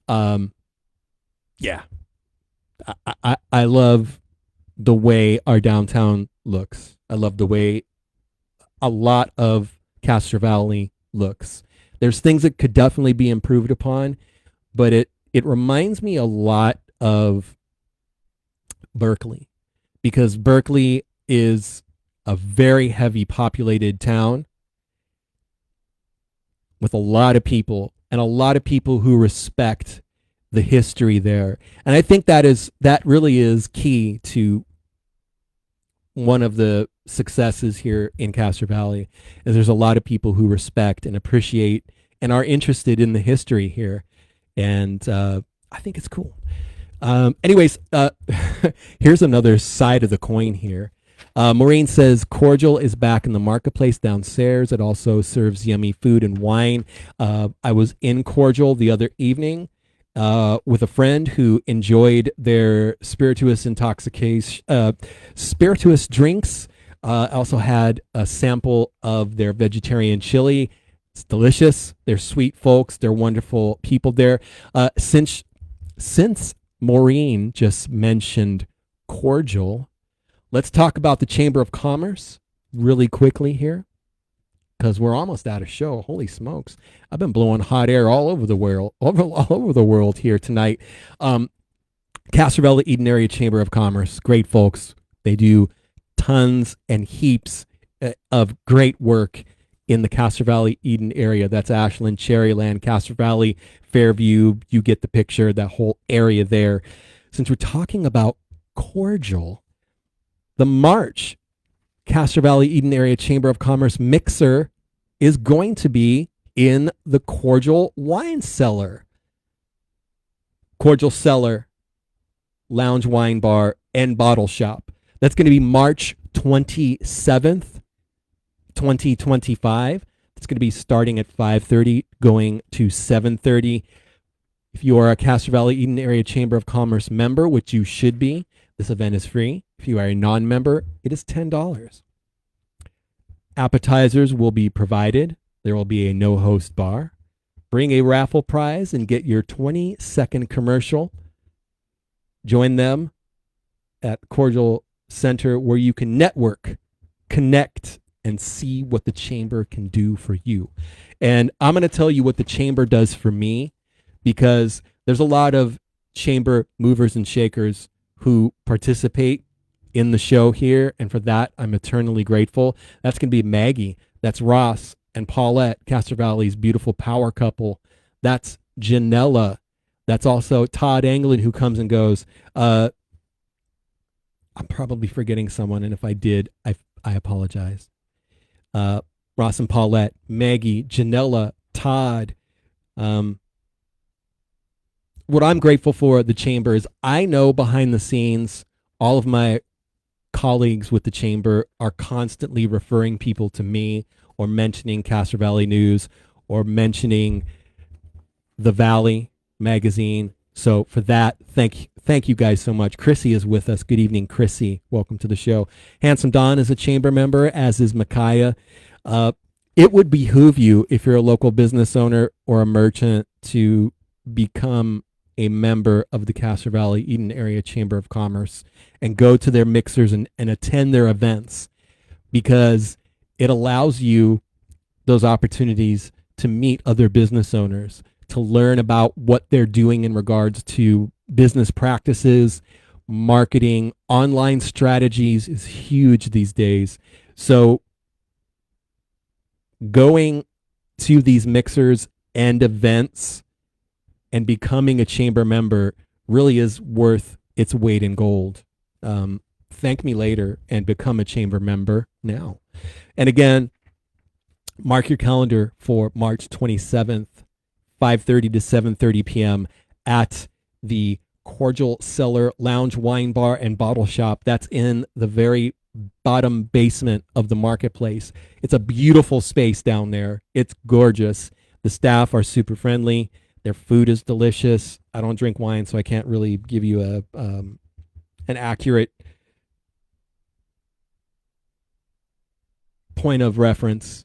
Yeah, I love the way our downtown looks. I love the way a lot of Castro Valley looks. There's things that could definitely be improved upon, but it reminds me a lot of Berkeley, because Berkeley is a very heavy populated town with a lot of people, and a lot of people who respect the history there. And I think that really is key to one of the successes here in Castro Valley, is there's a lot of people who respect and appreciate and are interested in the history here. And I think it's cool. Anyways, here's another side of the coin here. Maureen says Cordial is back in the marketplace downstairs. It also serves yummy food and wine. I was in Cordial the other evening with a friend who enjoyed their spirituous drinks. Also had a sample of their vegetarian chili. It's delicious. They're sweet folks. They're wonderful people there. Since Maureen just mentioned Cordial, let's talk about the Chamber of Commerce really quickly here, because we're almost out of show. Holy smokes. I've been blowing hot air all over the world here tonight. Castro Valley Eden Area Chamber of Commerce, great folks. They do tons and heaps of great work in the Castro Valley Eden area. That's Ashland, Cherryland, Castro Valley, Fairview. You get the picture, that whole area there. Since we're talking about Cordial, the March Castro Valley Eden Area Chamber of Commerce mixer is going to be in the Cordial Wine Cellar. Cordial Cellar, Lounge Wine Bar, and Bottle Shop. That's going to be March 27th, 2025. It's going to be starting at 5:30, going to 7:30. If you are a Castro Valley Eden Area Chamber of Commerce member, which you should be, this event is free. If you are a non-member, it is $10. Appetizers will be provided. There will be a no-host bar. Bring a raffle prize and get your 20-second commercial. Join them at Cordial Center, where you can network, connect, and see what the chamber can do for you. And I'm going to tell you what the chamber does for me, because there's a lot of chamber movers and shakers who participate in the show here. And for that, I'm eternally grateful. That's going to be Maggie. That's Ross and Paulette, Castro Valley's beautiful power couple. That's Janella. That's also Todd Anglin, who comes and goes. I'm probably forgetting someone, and if I did, I apologize. Ross and Paulette, Maggie, Janella, Todd. What I'm grateful for the chamber is I know behind the scenes, all of my colleagues with the chamber are constantly referring people to me, or mentioning Castro Valley News, or mentioning The Valley magazine. So for that, thank you guys so much. Chrissy is with us. Good evening, Chrissy. Welcome to the show. Handsome Don is a chamber member, as is Micaiah. It would behoove you, if you're a local business owner or a merchant, to become a member of the Castro Valley Eden Area Chamber of Commerce and go to their mixers and attend their events, because it allows you those opportunities to meet other business owners, to learn about what they're doing in regards to business practices, marketing. Online strategies is huge these days. So going to these mixers and events and becoming a chamber member really is worth its weight in gold. Thank me later and become a chamber member now. And again, mark your calendar for March 27th, 5:30 to 7:30 p.m. at the Cordial Cellar Lounge Wine Bar and Bottle Shop. That's in the very bottom basement of the marketplace. It's a beautiful space down there. It's gorgeous. The staff are super friendly. Their food is delicious. I don't drink wine, so I can't really give you an accurate point of reference.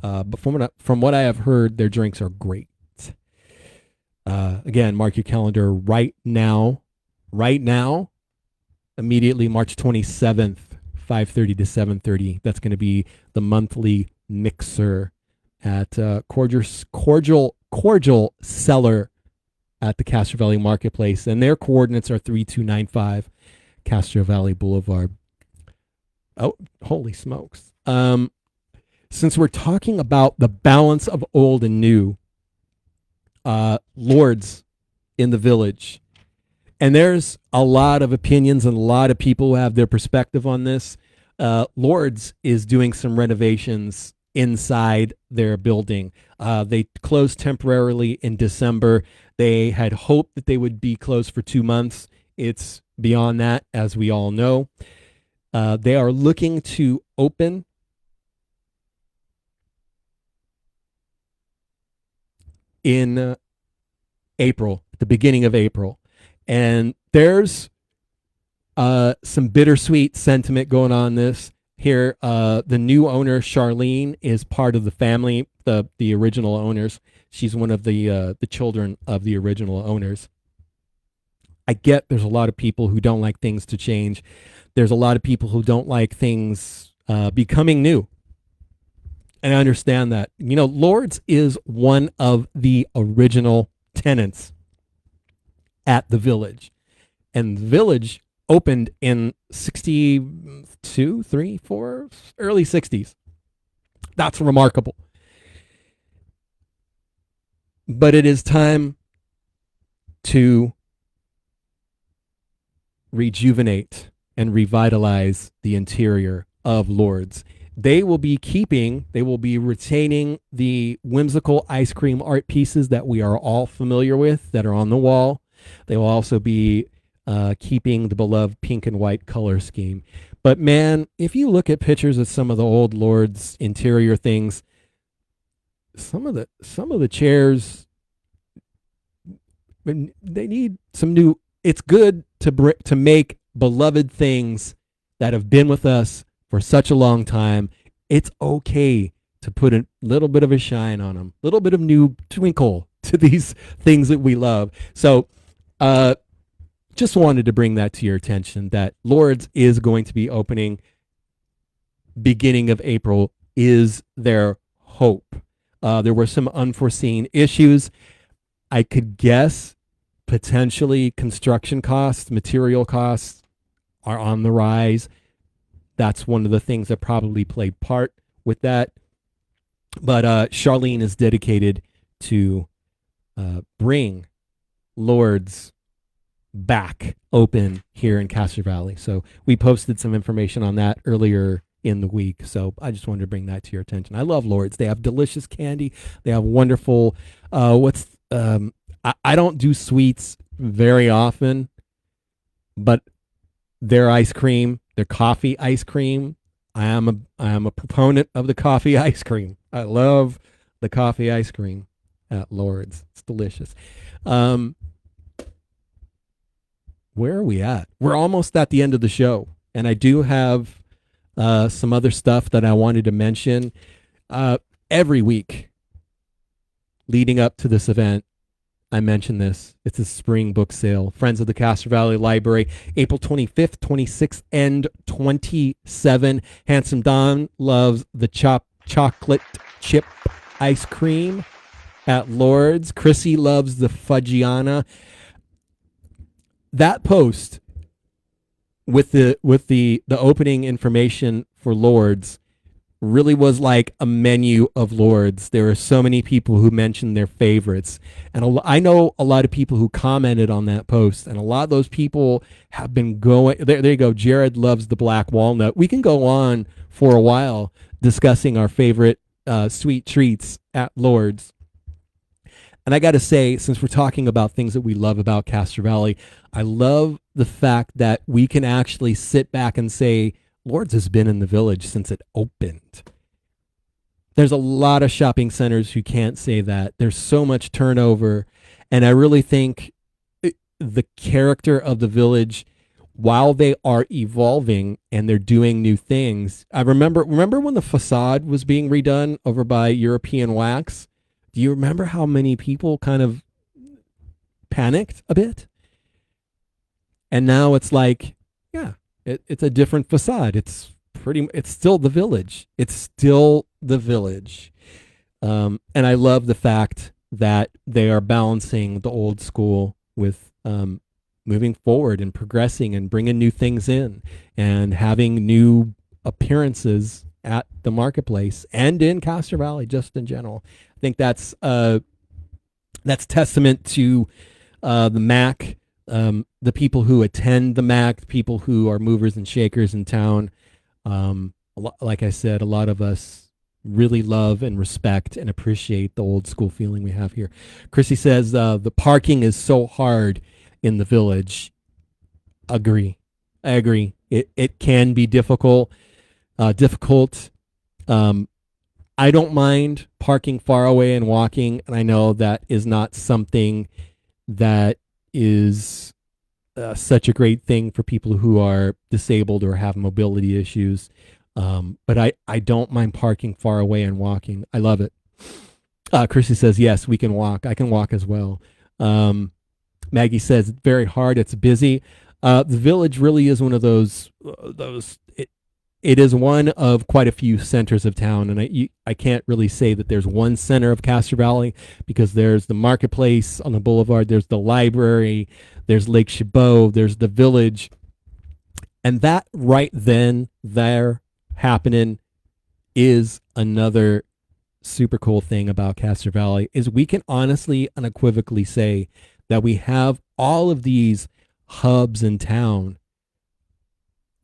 But from what I have heard, their drinks are great. Again, mark your calendar right now, immediately March 27th, 5:30 to 7:30. That's going to be the monthly mixer at Cordial Cellar at the Castro Valley Marketplace. And their coordinates are 3295 Castro Valley Boulevard. Oh, holy smokes. Since we're talking about the balance of old and new, Lords in the Village, and there's a lot of opinions and a lot of people who have their perspective on this. Lords is doing some renovations inside their building. They closed temporarily in December. They had hoped that they would be closed for 2 months. It's beyond that, as we all know. They are looking to open in April, at the beginning of April. And there's some bittersweet sentiment going on this here. The new owner, Charlene, is part of the family, the original owners. She's one of the children of the original owners. I get there's a lot of people who don't like things to change. There's a lot of people who don't like things becoming new. And I understand that. You know, Lords is one of the original tenants at the Village. And the Village opened in 62, 3, 4, early 60s. That's remarkable. But it is time to rejuvenate and revitalize the interior of Lords. They will be retaining the whimsical ice cream art pieces that we are all familiar with that are on the wall. They will also be keeping the beloved pink and white color scheme. But man, if you look at pictures of some of the old Lords interior things, some of the chairs, they need some new. It's good to make beloved things that have been with us for such a long time. It's okay to put a little bit of a shine on them, a little bit of new twinkle to these things that we love. So just wanted to bring that to your attention, that Lords is going to be opening beginning of April is their hope. There were some unforeseen issues. I could guess potentially construction costs, material costs are on the rise. That's one of the things that probably played part with that. But Charlene is dedicated to bring Lord's back open here in Castro Valley. So we posted some information on that earlier in the week. So I just wanted to bring that to your attention. I love Lord's. They have delicious candy. They have wonderful, I don't do sweets very often, but their ice cream, their coffee ice cream, I am a proponent of the coffee ice cream. I love the coffee ice cream at Lord's. It's delicious. Where are we at? We're almost at the end of the show, and I do have some other stuff that I wanted to mention. Every week leading up to this event, I mentioned this. It's a spring book sale. Friends of the Castro Valley Library, April 25th, 26th, and 27th. Handsome Don loves the chocolate chip ice cream at Lord's. Chrissy loves the Fudgiana. That post with the opening information for Lord's really was like a menu of Lord's. There are so many people who mentioned their favorites, and I know a lot of people who commented on that post, and a lot of those people have been going. There you go. Jared loves the black walnut. We can go on for a while discussing our favorite sweet treats at Lord's. And I got to say, since we're talking about things that we love about Castro Valley, I love the fact that we can actually sit back and say, Lord's has been in the village since it opened. There's a lot of shopping centers who can't say that. There's so much turnover. And I really think the character of the village, while they are evolving and they're doing new things. I remember when the facade was being redone over by European Wax? Do you remember how many people kind of panicked a bit? And now it's like, yeah, it's a different facade. It's still the village. It's still the village. And I love the fact that they are balancing the old school with moving forward and progressing and bringing new things in and having new appearances at the marketplace and in Castro Valley just in general. I think that's testament to the MAC, the people who attend the MAC, the people who are movers and shakers in town. Like I said, a lot of us really love and respect and appreciate the old school feeling we have here. Chrissy says the parking is so hard in the village. I agree. It can be difficult. I don't mind parking far away and walking, and I know that is not something that is such a great thing for people who are disabled or have mobility issues. But I don't mind parking far away and walking. I love it. Chrissy says, yes, we can walk. I can walk as well. Maggie says, it's very hard. It's busy. The village really is one of those it is one of quite a few centers of town, and I can't really say that there's one center of Castro Valley, because there's the marketplace on the boulevard, there's the library, there's Lake Chabot, there's the village, and that right then there happening is another super cool thing about Castro Valley, is we can honestly, unequivocally say that we have all of these hubs in town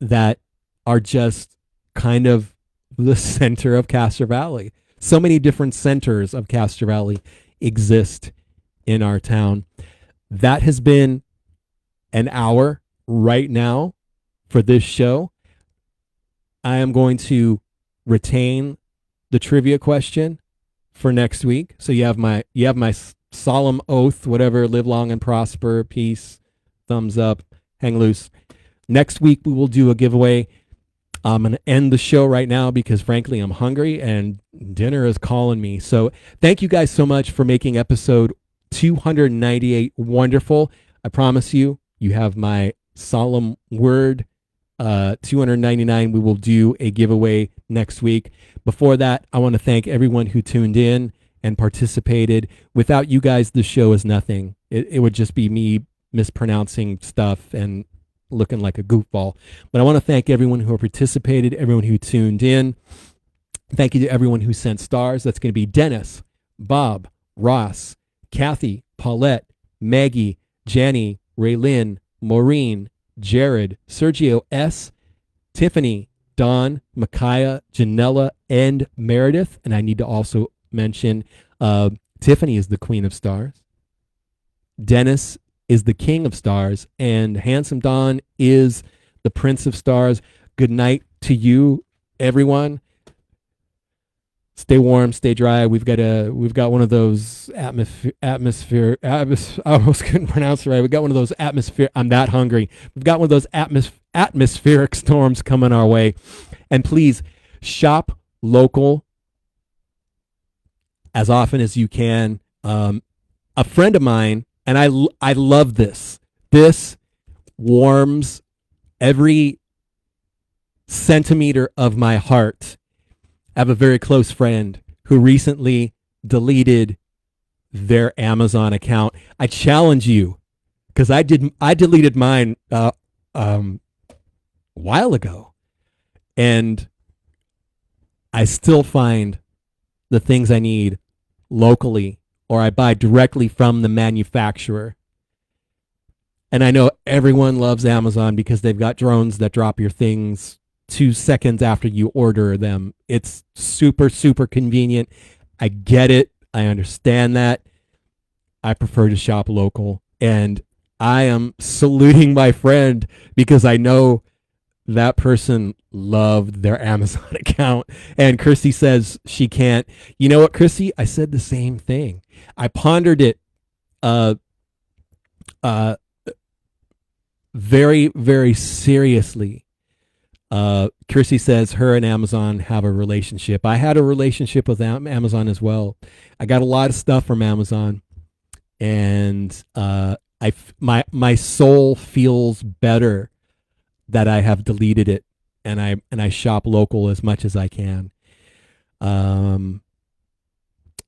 that are just kind of the center of Castro Valley. So many different centers of Castro Valley exist in our town. That has been an hour right now for this show. I am going to retain the trivia question for next week. So you have my solemn oath, whatever, live long and prosper, peace, thumbs up, hang loose. Next week we will do a giveaway. I'm going to end the show right now because, frankly, I'm hungry and dinner is calling me. So thank you guys so much for making episode 298 wonderful. I promise you, you have my solemn word $299. We will do a giveaway next week. Before that, I want to thank everyone who tuned in and participated. Without you guys, the show is nothing. It would just be me mispronouncing stuff and looking like a goofball. But I want to thank everyone who participated, everyone who tuned in. Thank you to everyone who sent stars. That's going to be Dennis, Bob, Ross, Kathy, Paulette, Maggie, Jenny, Raylyn, Maureen, Jared, Sergio S., Tiffany, Dawn, Micaiah, Janella, and Meredith. And I need to also mention Tiffany is the queen of stars. Dennis is the king of stars. And Handsome Don is the prince of stars. Good night to you, everyone. Stay warm, stay dry. We've got one of those atmosphere. I almost couldn't pronounce it right. We've got one of those atmosphere. I'm that hungry. We've got one of those atmospheric storms coming our way. And please shop local as often as you can. A friend of mine, and I love this. This warms every centimeter of my heart. I have a very close friend who recently deleted their Amazon account. I challenge you, because I deleted mine a while ago, and I still find the things I need locally, or I buy directly from the manufacturer. And I know everyone loves Amazon because they've got drones that drop your things 2 seconds after you order them. It's super, super convenient. I get it. I understand that. I prefer to shop local. And I am saluting my friend because I know that person loved their Amazon account. And Chrissy says she can't. You know what, Chrissy? I said the same thing. I pondered it very, very seriously. Chrissy says her and Amazon have a relationship. I had a relationship with Amazon as well. I got a lot of stuff from Amazon, and my soul feels better that I have deleted it, and I shop local as much as I can.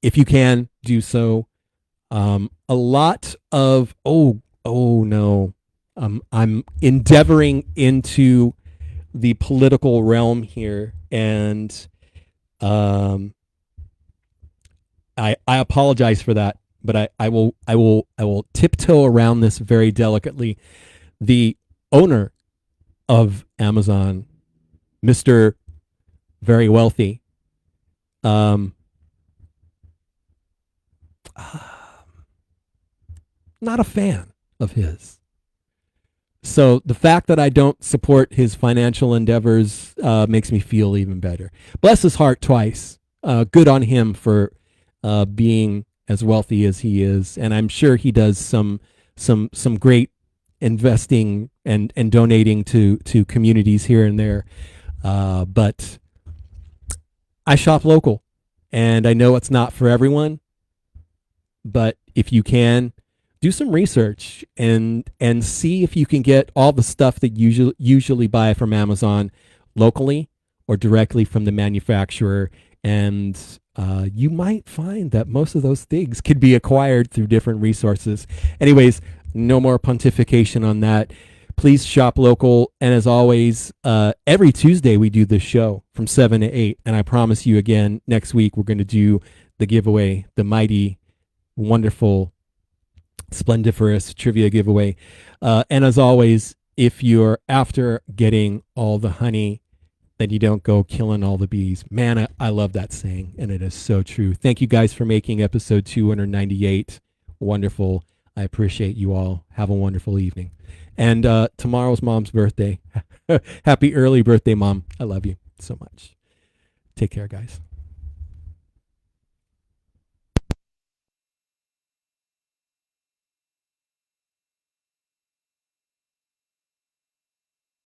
If you can do so, a lot of I'm endeavoring into the political realm here, and I apologize for that, but I will tiptoe around this very delicately. The owner of Amazon, Mr. Very Wealthy, not a fan of his. So the fact that I don't support his financial endeavors makes me feel even better. Bless his heart twice. Good on him for being as wealthy as he is, and I'm sure he does some great investing and donating to communities here and there. But I shop local, and I know it's not for everyone. But if you can, do some research and see if you can get all the stuff that you usually buy from Amazon locally or directly from the manufacturer. And you might find that most of those things could be acquired through different resources. Anyways, no more pontification on that. Please shop local. And as always, every Tuesday we do this show from 7 to 8. And I promise you again, next week we're going to do the giveaway, the mighty, wonderful, splendiferous trivia giveaway. And as always, if you're after getting all the honey, then you don't go killing all the bees. Man, I love that saying, and it is so true. Thank you guys for making episode 298 wonderful. I appreciate you all. Have a wonderful evening. And tomorrow's Mom's birthday. Happy early birthday, Mom. I love you so much. Take care, guys.